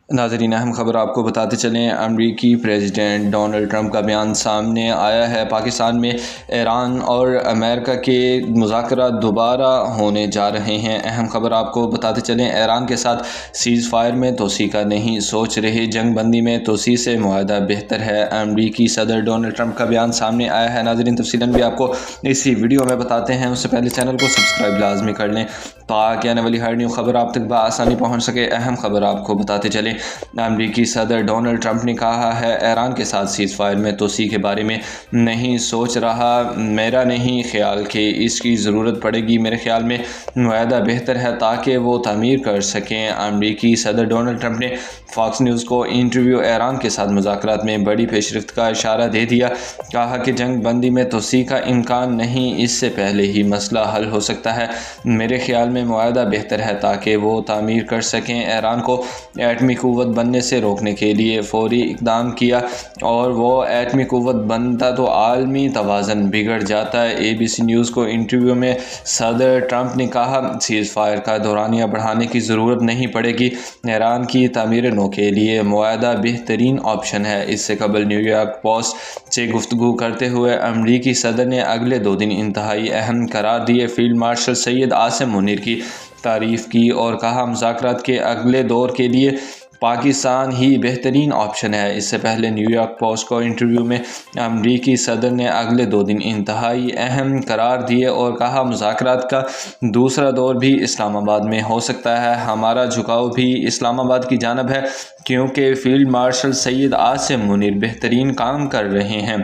ناظرین، اہم خبر آپ کو بتاتے چلیں، امریکی پریزیڈنٹ ڈونلڈ ٹرمپ کا بیان سامنے آیا ہے۔ پاکستان میں ایران اور امریکہ کے مذاکرات دوبارہ ہونے جا رہے ہیں۔ اہم خبر آپ کو بتاتے چلیں، ایران کے ساتھ سیز فائر میں توسیع کا نہیں سوچ رہے، جنگ بندی میں توسیع سے معاہدہ بہتر ہے۔ امریکی صدر ڈونلڈ ٹرمپ کا بیان سامنے آیا ہے۔ ناظرین، تفصیلاً بھی آپ کو اسی ویڈیو میں بتاتے ہیں، اس سے پہلے چینل کو سبسکرائب لازمی کر لیں تاکہ آنے والی ہر نیو خبر آپ تک بآسانی پہنچ سکے۔ اہم خبر آپ کو بتاتے چلیں، امریکی صدر ڈونلڈ ٹرمپ نے کہا ہے، ایران کے ساتھ سیز فائر میں توسیع کے بارے میں نہیں سوچ رہا۔ میرا نہیں خیال کہ اس کی ضرورت پڑے گی۔ میرے خیال میں معاہدہ بہتر ہے تاکہ وہ تعمیر کر سکیں۔ امریکی صدر ڈونلڈ ٹرمپ نے فاکس نیوز کو انٹرویو ایران کے ساتھ مذاکرات میں بڑی پیش رفت کا اشارہ دے دیا۔ کہا کہ جنگ بندی میں توسیع کا امکان نہیں، اس سے پہلے ہی مسئلہ حل ہو سکتا ہے۔ میرے خیال میں معاہدہ بہتر ہے تاکہ وہ تعمیر کر سکیں۔ ایران کو ایٹمی قوت بننے سے روکنے کے لیے فوری اقدام کیا، اور وہ ایٹمی قوت بنتا تو عالمی توازن بگڑ جاتا ہے۔ ABC نیوز کو انٹرویو میں صدر ٹرمپ نے کہا، سیز فائر کا دورانیہ بڑھانے کی ضرورت نہیں پڑے گی۔ ایران کی تعمیر نو کے لیے معاہدہ بہترین آپشن ہے۔ اس سے قبل نیو یارک پوسٹ سے گفتگو کرتے ہوئے امریکی صدر نے اگلے 2 دن انتہائی اہم قرار دیے۔ فیلڈ مارشل سید عاصم منیر کی تعریف کی اور کہا، مذاکرات کے اگلے دور کے لیے پاکستان ہی بہترین آپشن ہے۔ اس سے پہلے نیو یارک پوسٹ کو انٹرویو میں امریکی صدر نے اگلے 2 دن انتہائی اہم قرار دیے اور کہا، مذاکرات کا دوسرا دور بھی اسلام آباد میں ہو سکتا ہے۔ ہمارا جھکاؤ بھی اسلام آباد کی جانب ہے، کیونکہ فیلڈ مارشل سید عاصم منیر بہترین کام کر رہے ہیں۔